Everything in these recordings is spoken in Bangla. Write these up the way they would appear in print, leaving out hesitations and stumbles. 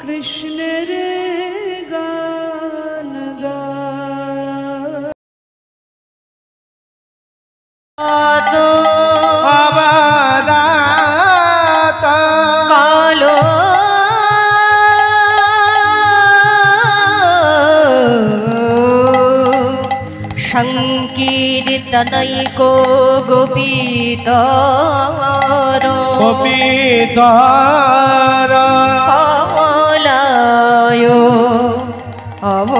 কৃষ্ণের গান গায় কালো সংকীর্তনৈকো গোপীতর কমলায় অবতক্ষ্ম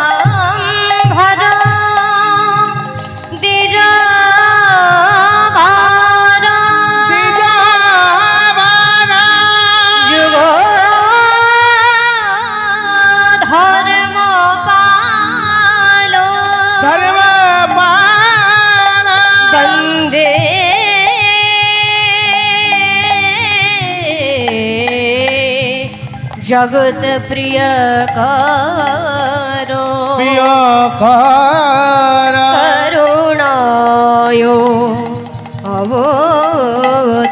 বিশ্বম্ভর দ্বিজভার যুগ ধর্মপাল বন্দে जगत प्रिय करो करुणायो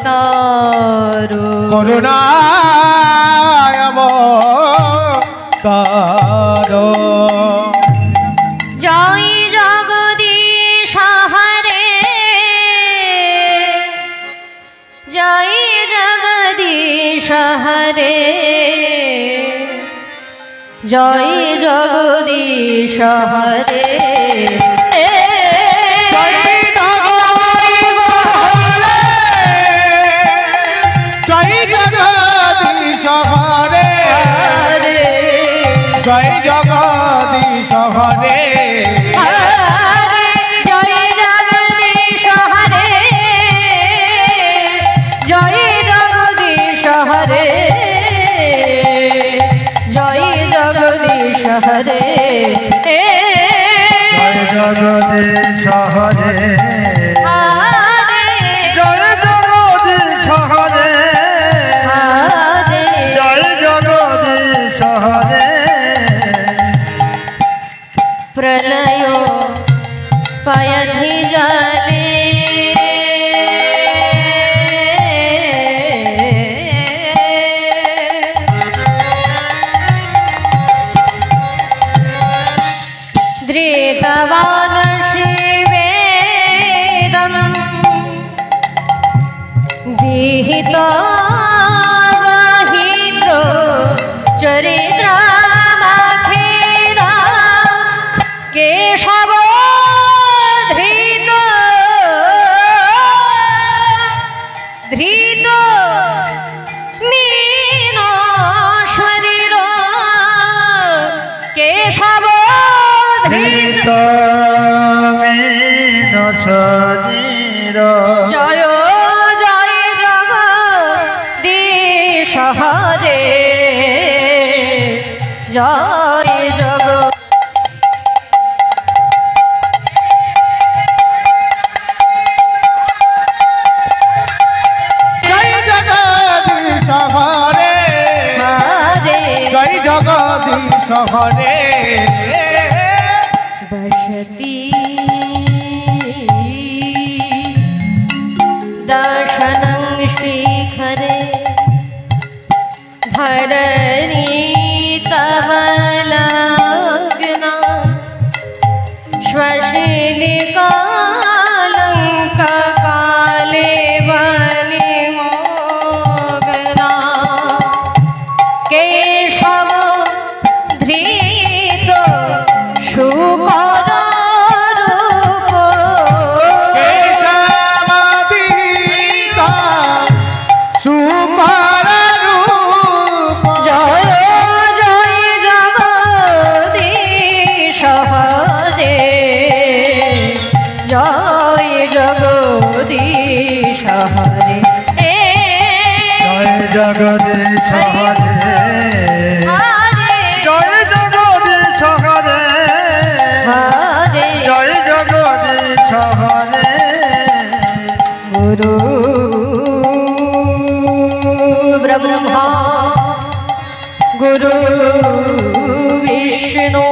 अवतारो करुणाय अवतारो जय जगदीश हरे जय जगदीश हरे जय जगदीश हरे जय जगदीश हरे जय जगदीश हरे जय जगदीश हरे जय जगदीश हरे जय जगदीश हरे जय जगदीश हरे जय जगदीश हरे जय जगदीश हरे प्रलय पयधि जले धृतवान् श्रीवेदं विहितवहितो चरित्रमखेद केशव धृत धृत मीनो शरीर केशव धृत मीनो शरीर जय जय जगदीश हरे जय जग जय जगदीश हरे जय जगदीश हरे बसती दर्शनं शिखरे धरणी कमलग्ना श्वशिलिकालङ्ककाले वनिमोगना केशव धृत शुकर रूप केशवादिता सुकर रूप जय जय जगदीश हरे जय जगदीश हरे जय जगदीश हरे जय जगदीश हरे जय जगदीश हरे गुरु ब्रह्मा गुरु विष्णु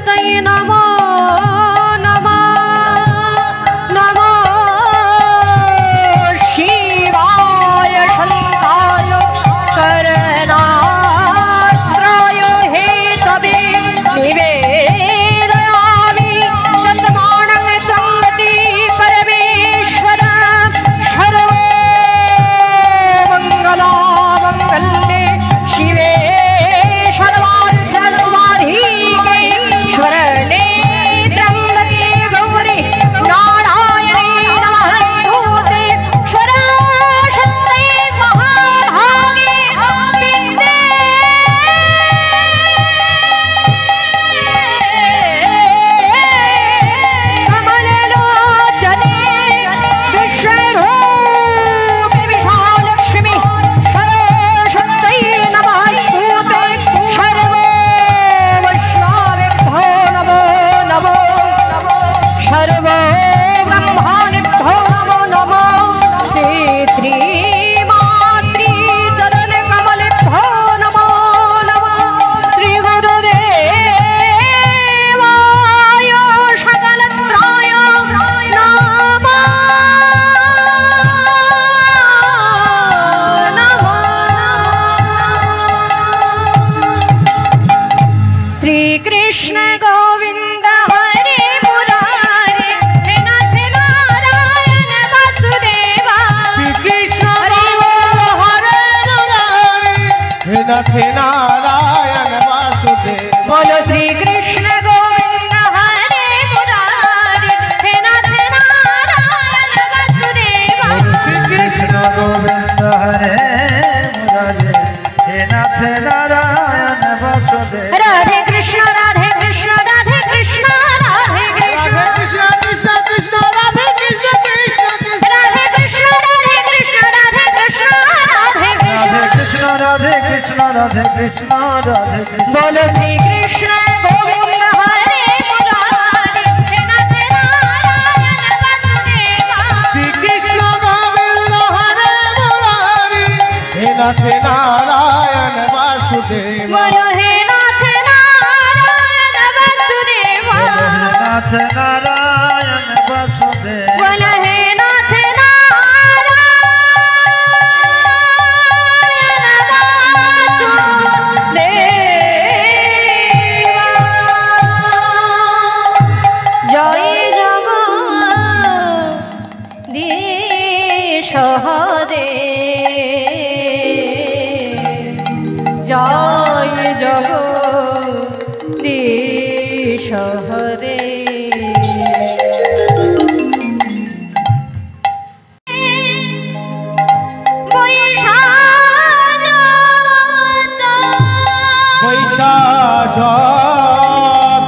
शरणाशक्तये नमो नमः नमो शिवाय शान्ताय करणात्राय हेतवे निवेदयामि शतमानं संगति परमेश्वर सर्वमङ्गलामङ्गल्ये शिवे सर्वार्थसाधिके शरणे त्र्यम्बके गौरी नारायणे नमस्तुते शरणाशक्तये महाभागे विद्ये कमललोचने विश्वरूपे विशालक्ष्मी शरणाशक्तये नमस्तुते सर्ववैष्णवेभ्यो नमो नमो सर्वब्रह्माणेभ्यो नमो नमो श्रीमातृचरणकमलेभ्यो नमो नमः श्रीगुरुदेवाय सकलत्राय श्रीकृष्ण गोविंद हरे मुरारे हे नाथ नारायण वासुदेवा श्रीकृष्ण हरे मुरारी हे नाथ नारायण वासुदेव बोलो श्रीकृष्ण गोविंद हरे मुरारे हे नाथ नारायण वासुदेवा श्रीकृष्ण गोविंद हरे मुरारी हे नाथ नारायण वासुदेव राधे कृष्ण राधे कृष्ण राधे कृष्ण राधे कृष्ण कृष्ण कृष्ण कृष्ण राधे कृष्ण कृष्ण कृष्ण राधे कृष्ण राधे कृष्ण राधे कृष्ण राधे कृष्ण राधे कृष्ण राधे कृष्ण राधे कृष्ण बोलो श्री कृष्ण गोविंद हरे मुरारी हे नाथ नारायण वासुदेवा श्रीकृष्ण गोविंद हरे मुरारी हे नाथ नारायण वासुदेव बोलो हे नाथ नारायण वासुदेवा नाथ नारायण वासुदेव बोलो हे नाथ नारायण जय जगदीश हरे जय जगदीश हरे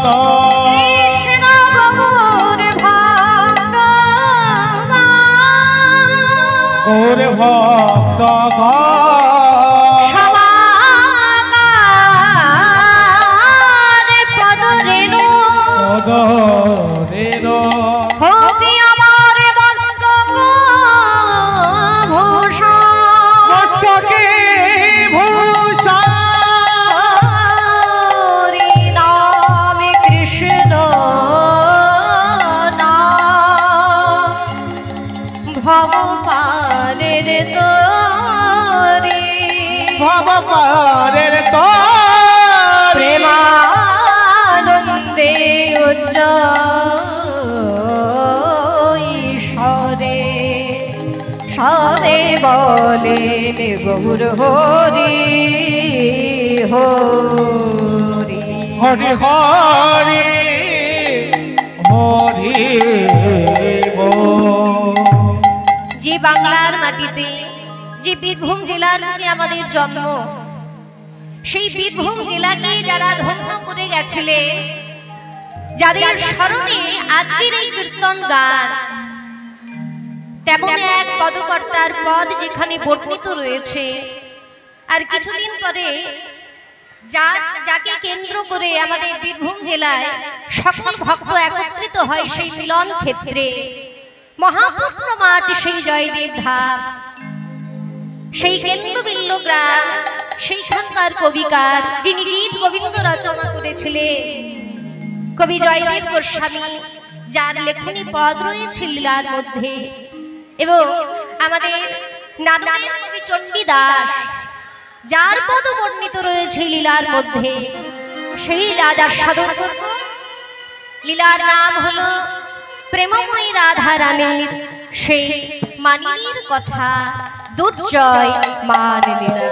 कृष्ण गौर और भक्त সমাকার পদরেণু হোক আমার মস্তক ভূষণ মস্তকে ভূষণ হরি নাম কৃষ্ণ নাম ভব পারের তোরে ভব পারের তো প্রেমানন্দে ঈশ্বরে সদে বলেন গৌর হরি হরি হরি হরি হরি যে বাংলার মাটিতে যে বীরভূম জেলার মধ্যে আমাদের জন্ম, সেই বীরভূম জেলাকে যারা ধন্য করে গেছিলেন, যাদের স্মরণে আজকের এই কীর্তন গান, তেমন এক পদকর্তার পদ যেখানে বর্ণিত রয়েছে। আর কিছুদিন পরে যাকে কেন্দ্র করে আমাদের বীরভূম জেলায় সকল ভক্ত একত্রিত হয় সেই মিলন ক্ষেত্রে, মহাপূর্ণ মাঠ, সেই জয়দেব ধাম, সেই কেন্দ্রবিল্ল গ্রাম, সেইখানকার কবিকার যিনি গীত গোবিন্দ রচনা করেছিলেন কবি জয়দেব গোস্বামী যার লেখনী পদ রয়েছে লীলার মধ্যে, এবং আমাদের নারায়ণ কবি চণ্ডীদাস যার পদ বর্ণিত রয়েছে লীলার মধ্যে, সেই লীলা আস্বাদন করব। লীলার নাম হলো প্রেমময়ী রাধা রানীর সেই মানিনীর কথা দুর্জয় মান লীলা।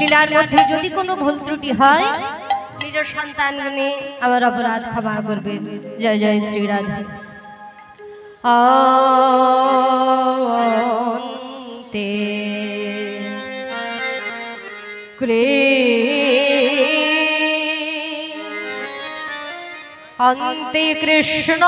লীলার মধ্যে যদি কোনো ভুল ত্রুটি হয় নিজ সন্তান গুণে আমার অপরাধ ক্ষমা করবেন। জয় জয় শ্রী রাধা। অন্তে কৃষ্ণ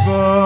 Go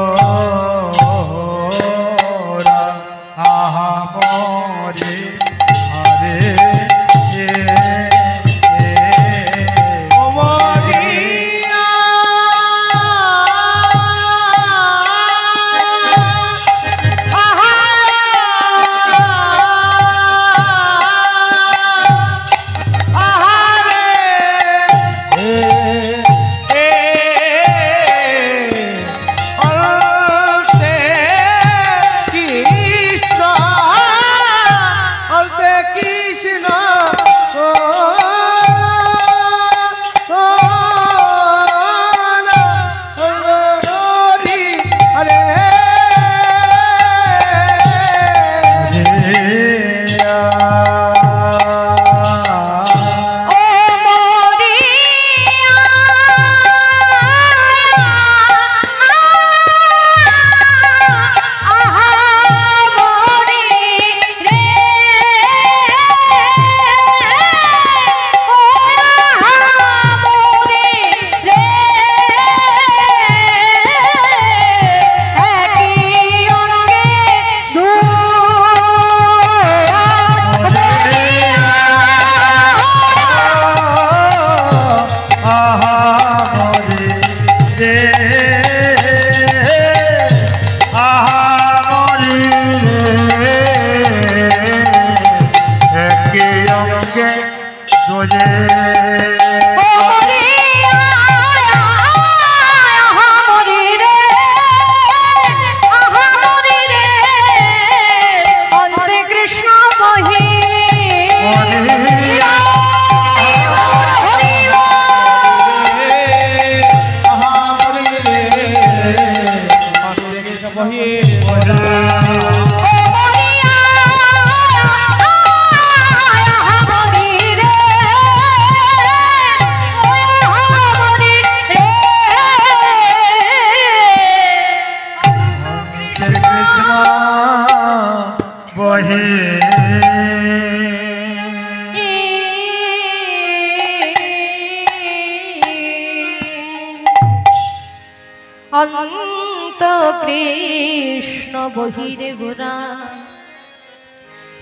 অন্ত কৃষ্ণ বহিরে গোরা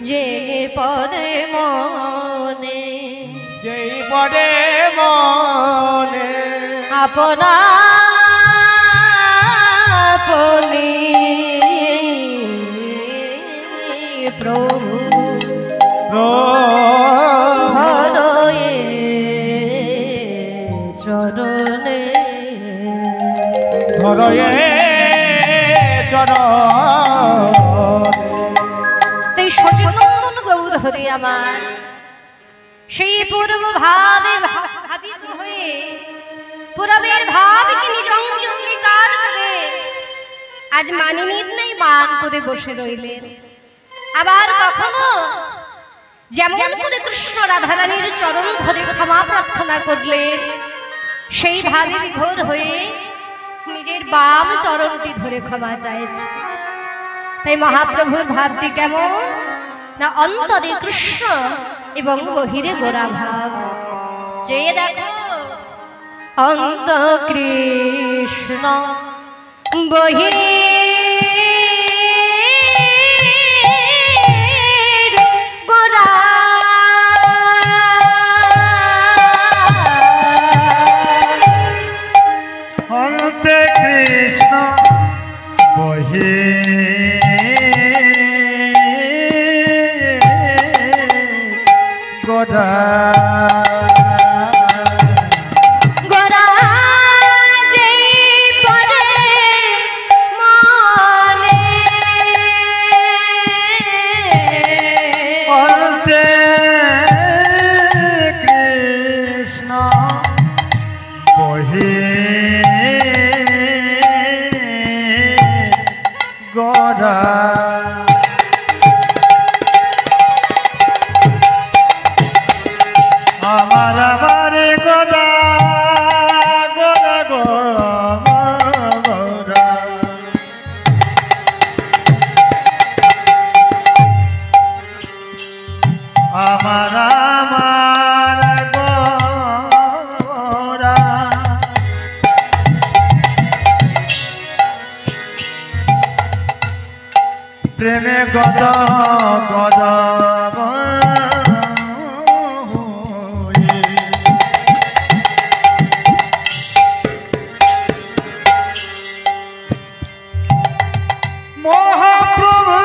যে পদে মনে যেই পদে মনে আপনা আপনি প্রভু হরয়ে চরণে ধরয়ে তাই সচনন্দন গৌর হরে আমার সেই পূর্ব ভাবে ভাবিত হয়ে পূরবের ভাবকে নিজ অঙ্গে অঙ্গীকার করে আজ মানিনীর নাই মান করে বসে রইলেন। আবার কখনো যেমন করে কৃষ্ণ রাধারানীর চরণ ধরে ক্ষমা প্রার্থনা করলেন সেই ভাবে বিভোর হয়ে নিজের বাম চরণটি ধরে ক্ষমা চাইছে। তাই মহাপ্রভুর ভাবটি কেমন না অন্তরে কৃষ্ণ এবং বহিরে গোরা ভাব। যে দেখো অন্ত কৃষ্ণ বহিরে গোরা অন্ত কৃষ্ণ বহিরে গোরা প্রেমে গদ গদ মহাপ্রভু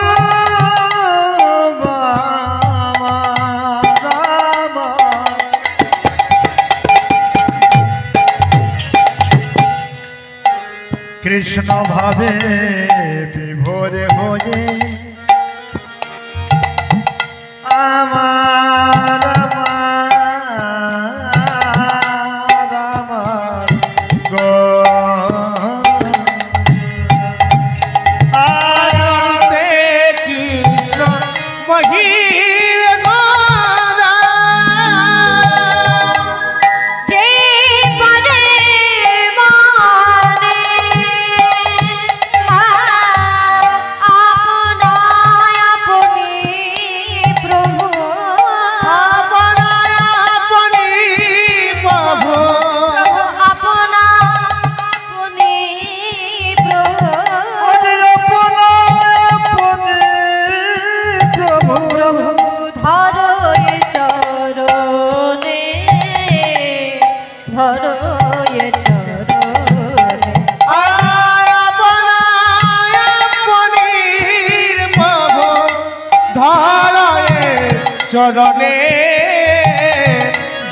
কৃষ্ণ ভাবে বিভোরে হয়ে আমার গো আরে কৃষ্ণ বহিরে গোরা যে পদে মনে আপনা আপনি প্রভু আপনা আপনি প্রভু আপনা আপনি প্রভু আপনা আপনি প্রভু ধরয়ে চরণে ধরয়ে চরণে আপনা আপনি প্রভু ধরয়ে চরণে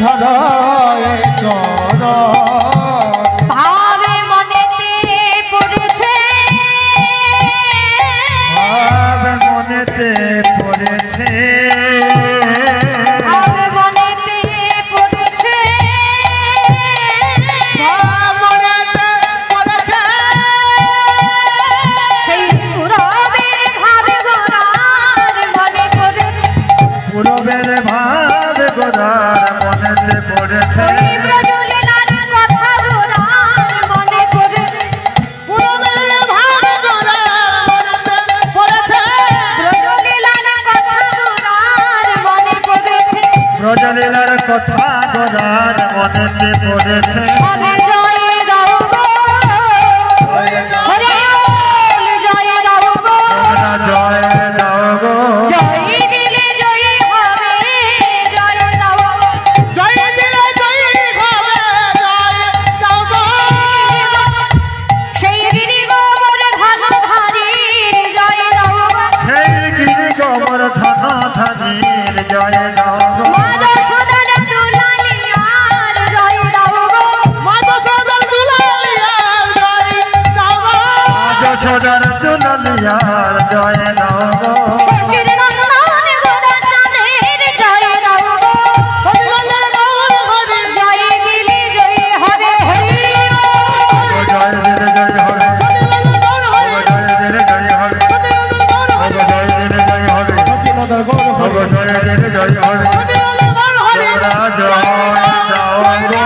ধরয়ে চরণ ভাবে মনেতে পড়েছে ভাবে মনেতে পড়েছে ভাবে মনেতে পড়েছে মনেতে পড়েছে সেই পুরবের ভাবে গোরার মনে পড়েছে পূরবের ভাব গোরার মনেতে পড়েছে ওই ব্রজলীলার কথা গোরার মনে পড়েছে পূরবের ভাব গোরার মনেতে পড়েছে ব্রজলীলার কথা গোরার মনে পড়েছে ব্রজলীলার কথা গোরার মনেতে পড়েছে সবে জয় গাও গো জয় যশোদার দুলালিয়া জয় দাও গো সখীর নন্দন গোরা চাঁদের জয় দাও গো হরি বলে গৌর হরি জয় দিলে জয় হরে হরি জয় দিলে জয় হরে হরি বলে গৌর হরি জয় দিলে জয় হরে হরি বলে গৌর হরি জয় দিলে জয় হরে সখী নদর গৌর হরি জয় দিলে জয় হরে হরি বলে গৌর হরি তোমরা জয় দাও গো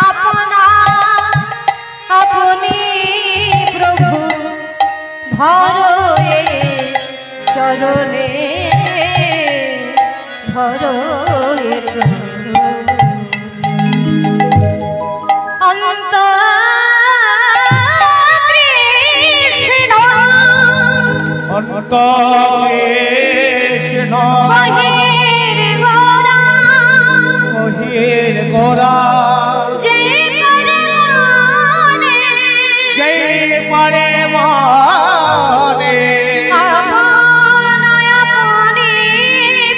আপনা আপনি প্রভু ধরো এ চরণে ধরো এ অন্ত কৃষ্ণ অন্ত কৃষ্ণ মহির গোরা মহির গোরা জয় পরমানে জয় পরে মনে আপনি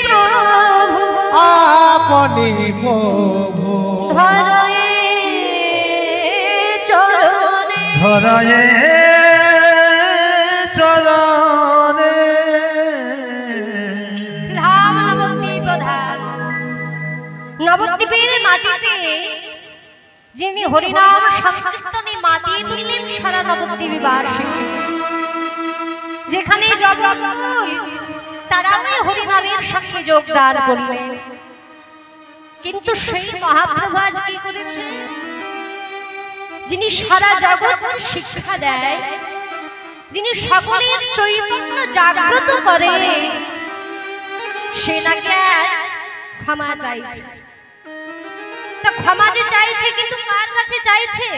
প্রভু আপনি প্রভু ধরে চরণে ধরায়ে চরণে শ্রীধাম নবদ্বীপ প্রধান নবদ্বীপের মাটিতে যিনি হরিনাম সংকীর্তনে মাতিয়ে তুললেন সারা নবদ্বীপবাসীকে যেখানে জগৎকুল তারাও হরিনামের সঙ্গে যোগদান করলেন কিন্তু সেই মহাপ্রভু আজ কি করেছে যিনি সারা জগৎকে শিক্ষা দেয় যিনি সকলের চৈতন্য জাগ্রত করে সে নাকি আর ক্ষমা চাইছে তা ক্ষমা যে চাইছে কিন্তু কার কাছে চাইছে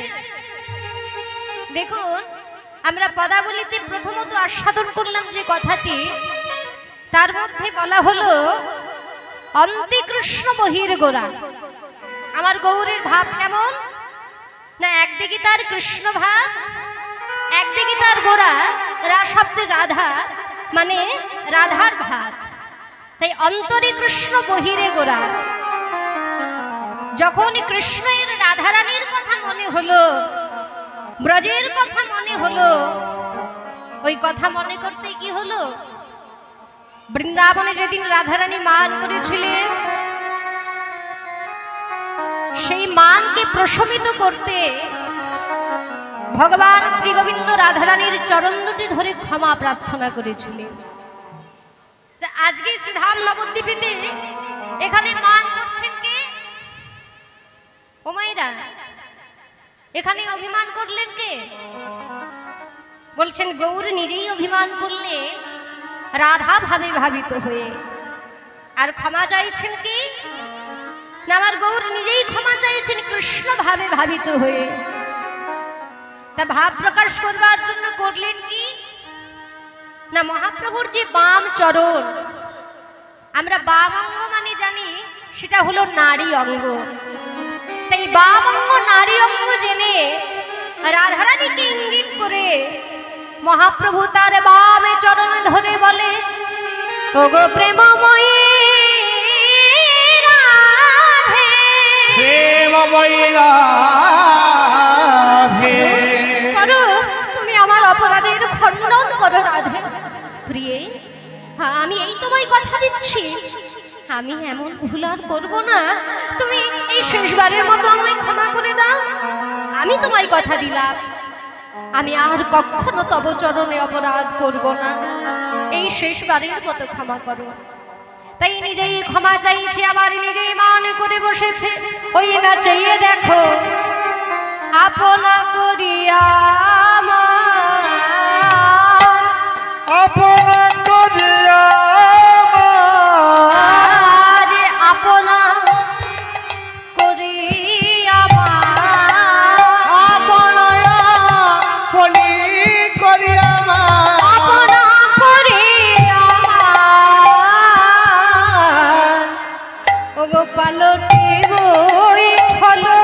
দেখুন আমরা পদাবলিতে প্রথমত আস্বাদন করলাম যে কথাটি তার মধ্যে বলা হলো অন্তে কৃষ্ণ বহির গোরা আমার গৌরের ভাব কেমন না একদিকে তার কৃষ্ণ ভাব একদিকে তার গোরা শব্দে রাধা মানে রাধার ভাব তাই অন্তরে কৃষ্ণ বহিরে গোরা যখন কৃষ্ণের রাধারানীর কথা মনে হলো ব্রজের কথা মনে হলো ওই কথা মনে করতে কি হলো বৃন্দাবনে যেদিন রাধারানী মান করেছিলেন সেই মানকে প্রশমিত করতে ভগবান শ্রী গোবিন্দ রাধারানীর চরণ দুটি ধরে ক্ষমা প্রার্থনা করেছিলেন আজকে শ্রীধাম নবদ্বীপেতে এখানে মান করছেন কে ও মাইরা এখানে অভিমান করলেন কে বলছেন গৌর নিজেই অভিমান করলে রাধা ভাবে ভাবিত হয়ে আর ক্ষমা চাইছেন কি না আমার গৌর নিজেই ক্ষমা চাইছেন কৃষ্ণ ভাবে ভাবিত হয়ে তা ভাব প্রকাশ করবার জন্য করলেন কি না মহাপ্রভুর যে বাম চরণ আমরা বাম অঙ্গ মানে জানি সেটা হলো নারী অঙ্গ তাই বাম অঙ্গ নারী অঙ্গ জেনে রাধারানীকে ইঙ্গিত করে মহাপ্রভু তার বামে চরণ ধরে বলে ওগো প্রেমময়ী রাধে প্রেমময়ী রাধে করো তুমি আমার অপরাধের খণ্ডন করো রাধে প্রিয়ে আমি এই তোমায় কথা দিচ্ছি আমি এমন ভুল আর করবো না তুমি এই শেষবারের মতো আমায় ক্ষমা করে দাও আমি তোমায় কথা দিলাম আমি আর কখনো তব চরণে অপরাধ করব না এই শেষবারের মতো ক্ষমা করো তাই নিজেই ক্ষমা চাইছে আবার নিজেই মান করে বসেছে ওই না চাইয়ে দেখো আপনা করিয়া আপনা করিয়া আপনা করিয়া আপনয়া বলি করিয়া আপনা করিয়া ও গোপাল গই হলো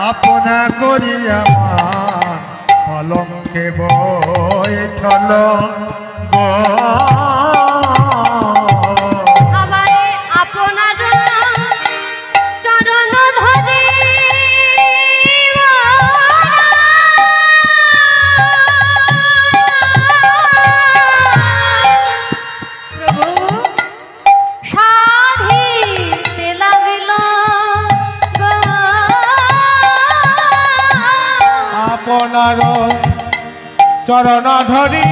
আপনা করিয়া কলঙ্কে বৈঠল গো চরণ ধরি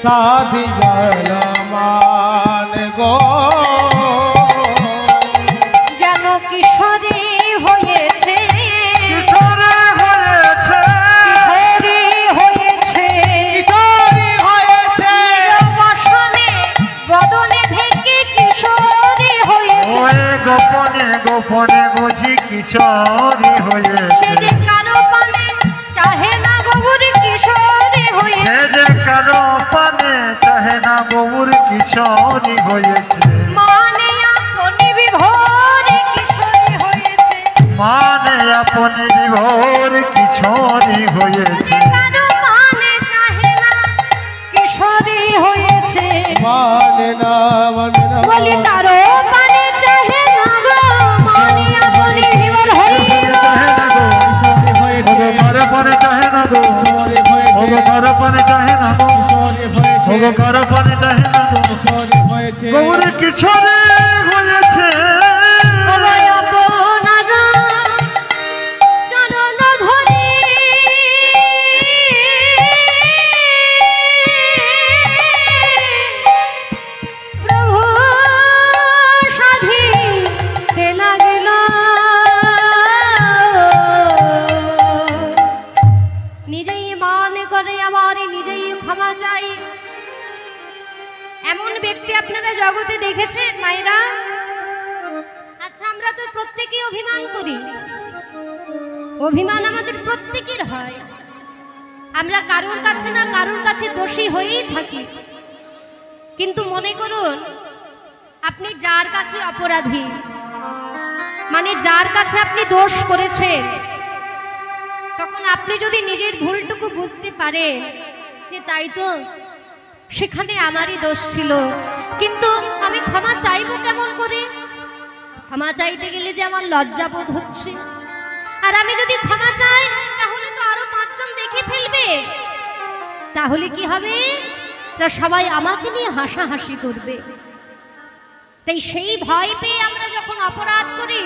সাধি জলমান গো যেন কিশোরী হয়েছে কিশোরী হয়েছে কিশোরী হয়েছে কিশোরী হয়েছে বসনে বদনে থেকে কিশোরী হয়েছে ওই গোপনে গোপনে বুঝি কিশোরী সে হয়েছে যে কারো পানে চাহে না গৌর কিশোরী হয়েছে সে যে কারো পানে চাহে না গৌর কিশোরী হয়েছে মানে আপনি বিভোর কিশোরী হয়েছে মানে আপনি বিভোর কিশোরী হয়েছে কারো পানে চাহে না কিশোরী হয়েছে মানে না বলি কারো পানে চাহে না গো মানে আপনি বিভোর হয়েছে কারো পানে চাহে না গো কারো পানে চাহে না গো কারো পানে চাহে না গো গৌর কিশোরী হয়েছে চরণ ধরি প্রভু সাধিতে লাগিল নিজেই মনে করে আমার নিজেই ক্ষমা চাই এমন ব্যক্তি আপনারা জগতে দেখেছেন মায়েরা? আচ্ছা, আমরা তো প্রত্যেকেই অভিমান করি, অভিমান আমাদের প্রত্যেকের হয়। আমরা কারোর কাছে না কারোর কাছে দোষী হয়েই থাকি। কিন্তু মনে করুন, আপনি যার কাছে অপরাধী, মানে যার কাছে আপনি দোষ করেছেন, তখন আপনি যদি নিজের ভুলটুকু বুঝতে পারেন যে তাই তো সেখানে আমারই দোষ ছিল, কিন্তু আমি ক্ষমা চাইবো কেমন করে? ক্ষমা চাইতে গেলে যে আমার লজ্জা বোধ হচ্ছে, আর আমি যদি ক্ষমা চাই তাহলে তো আরো 5 জন দেখে ফেলবে, তাহলে কি হবে না সবাই আমাকে নিয়ে হাসাহাসি করবে। তাই সেই ভয় পেয়ে আমরা যখন অপরাধ করি,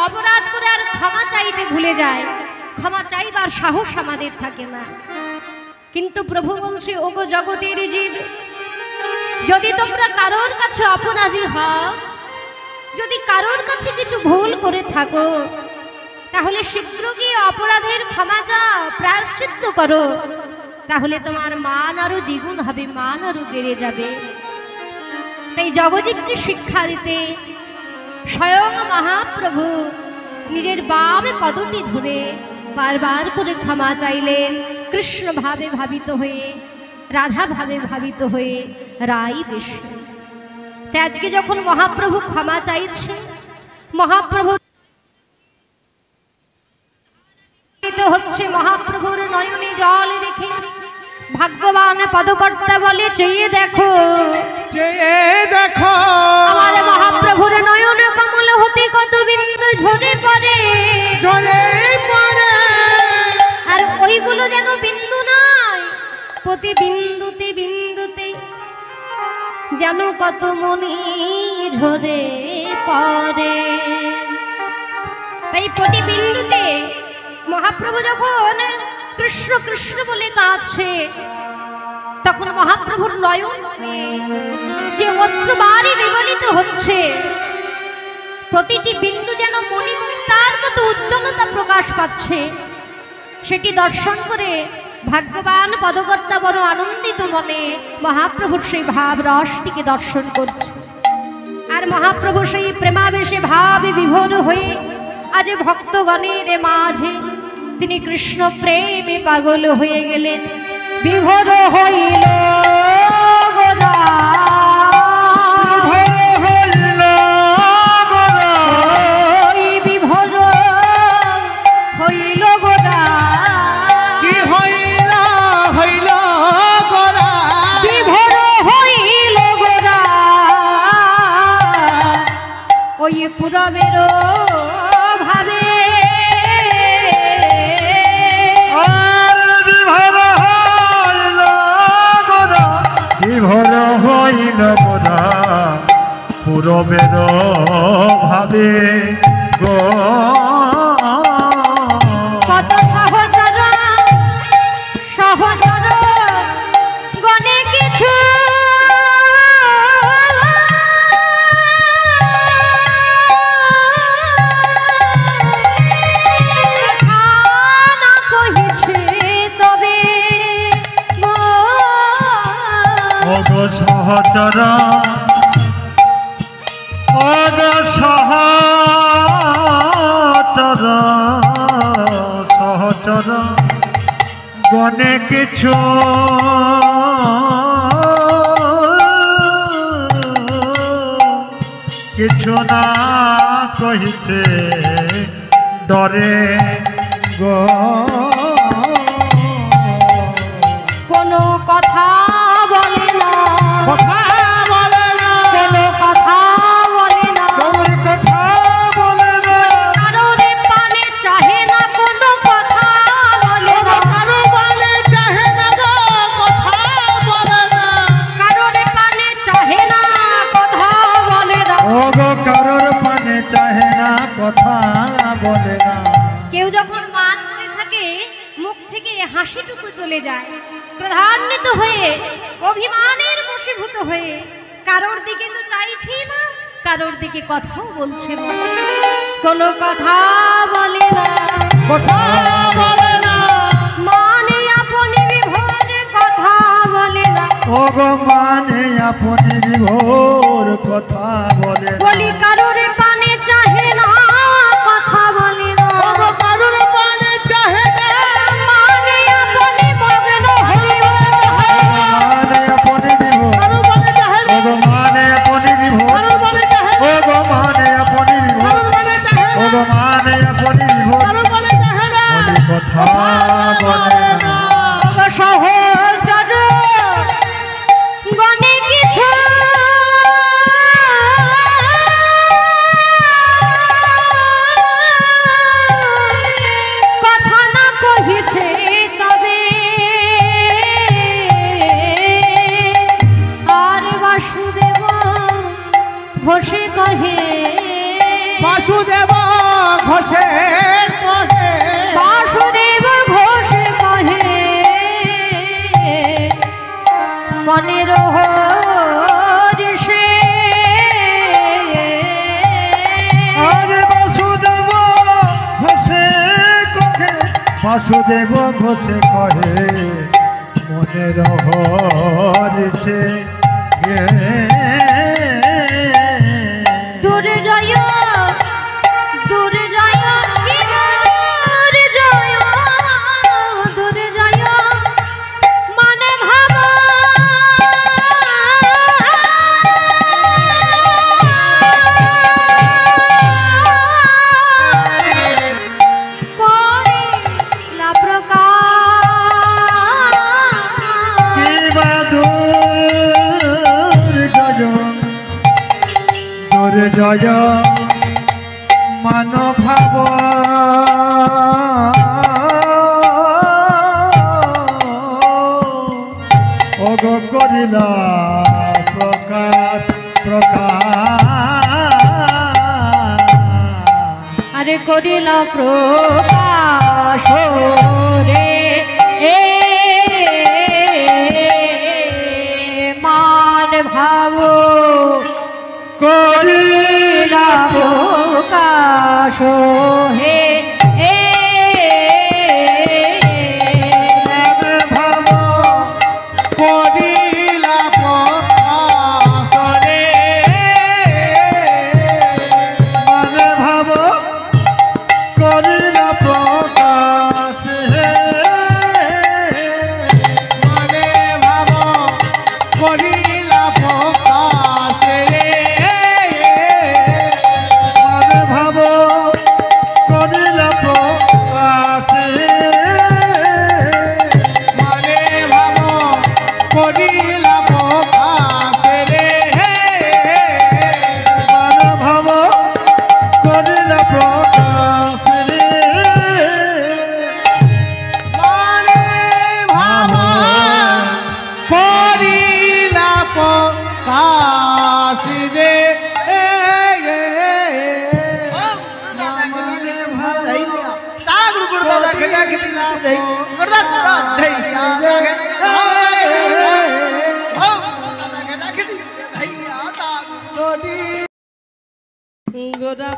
অপরাধ করে আর ক্ষমা চাইতে ভুলে যাই, ক্ষমা চাইবার সাহস আমাদের থাকে না। কিন্তু প্রভু বলছে, ওগো জগতের জীব, যদি তোমরা কারোর কাছে অপরাধী হও, যদি কারোর কাছে কিছু ভুল করে থাকো, তাহলে শীঘ্র গিয়ে অপরাধের ক্ষমা চাও, প্রায়শ্চিত্ত করো, তাহলে তোমার মান আরো দ্বিগুণ হবে, মান আরো বেড়ে যাবে। তাই জগজীবকে শিক্ষা দিতে স্বয়ং মহাপ্রভু নিজের বাম পদটি ধরে বারবার করে ক্ষমা চাইলেন, কৃষ্ণ ভাবে ভাবিত হয়ে, রাধা ভাবে ভাবিত হয়ে, রাই বেশ। তাই আজকে যখন মহাপ্রভু ক্ষমা চাইছে, মহাপ্রভু হচ্ছে মহাপ্রভুর নয়নে জল রেখে ভাগ্যবান পদকর্তা বলে, চেয়ে দেখো, চেয়ে দেখো আমার মহাপ্রভুর নয়ন কমল হতে কত বিন্দু ঝরে পড়ে, ঝরে পড়ে, আর ওইগুলো যেন বিন্দু নয়, প্রতি বিন্দুতে বিন্দুতে যেন কত মনি ঝরে পড়ে। তাই প্রতি বিন্দুতে মহাপ্রভু যখন কৃষ্ণ কৃষ্ণ বলে কাঁদছে, তখন মহাপ্রভুর নয়ন যে অশ্রুবারে বিগলিত হচ্ছে, প্রতিটি বিন্দু যেন মণিমুক্তার মতো উজ্জ্বলতা প্রকাশ পাচ্ছে, সেটি দর্শন করে ভাগ্যবান পদকর্তা বড় আনন্দিত মনে মহাপ্রভুর সেই ভাব রসটিকে দর্শন করছে। আর মহাপ্রভু সেই প্রেমাবেশে ভাবে বিভোর হয়ে আজ ভক্তগণের মাঝে তিনি কৃষ্ণ প্রেমে পাগল হয়ে গেলেন, বিভোর হইল গোরা, বিভোর হইল গোরা, কি হইল হইল গোরা, বিভোর হইল গোরা, ওই পুরবের ভাবে বিভোর হইল গোরা, পুরবের ভাবে গো, কত সহজ সহচর গণে কিছু সহচর সহচর সহচর গনে কিছু কিছু না কহিতে ডরে গো কোনো কথা বলে না কথা বলে না কোনো কথা বলে না গৌরী কথা বলে না কারোর পানে চাহে না কোনো কথা বলে না কারো বলে চাহে না গো কথা বলে না কারোর পানে চাহে না কথা বলে না ও গো কারোর পানে চাহে না কথা বলে না কেউ যখন মান করে থাকে মুখ থেকে হাসিটুকু চলে যায় প্রধান্বিত হয়ে অভিমানের বশীভূত হয়ে কারোর দিকে তো চাইছি না কারোর দিকে কথাও বলছে না কোনো কথা বলে না কথা বলে না মানে আপনি বিভোরে কথা বলে না ও গো মানে আপনি বিভোর কথা বলে না বলি কারোর পানে চাহে না কথা বলে না কারোর পানে চাহে না মানে আপনি মগ্ন হয়ে মানে আপনি বিভোর কারো বলে চাহে ও গো মানে আপনি বিভোর কারো বলে চাহে ও গো মানে আপনি বিভোর কারো বলে চাহে ও গো মানে আপনি বিভোর কারো বলে চাহে না বলি কথা বলে না সহচর গণে কিছু কথা না কহিছে তবে আর বাসুদেব ঘোষে কহে বাসুদেব ঘোষে কহে বাসুদেব ঘোষ কহে মনের হরিষে আজ বাসুদেব ঘোষে কহে বাসুদেব ঘোষে কহে মনের হরিষে দূরে জয় দূরে জয় কি দূরে জয় দূরে জয় মানে ভাব করিলা প্রকাশ কি বাদুর জয় মান ভাব অগ করিলা প্রকাশ প্রকাশ আরে করিলা প্রকাশ রে এ মান ভাব করিলা প্রকাশ হে এ ভাব করিলা প্রকাশরে মানে ভাব করিলা প্রকাশ মানে ভাব করিলা প্রকাশরে মানে ভাব করিলা জোড়া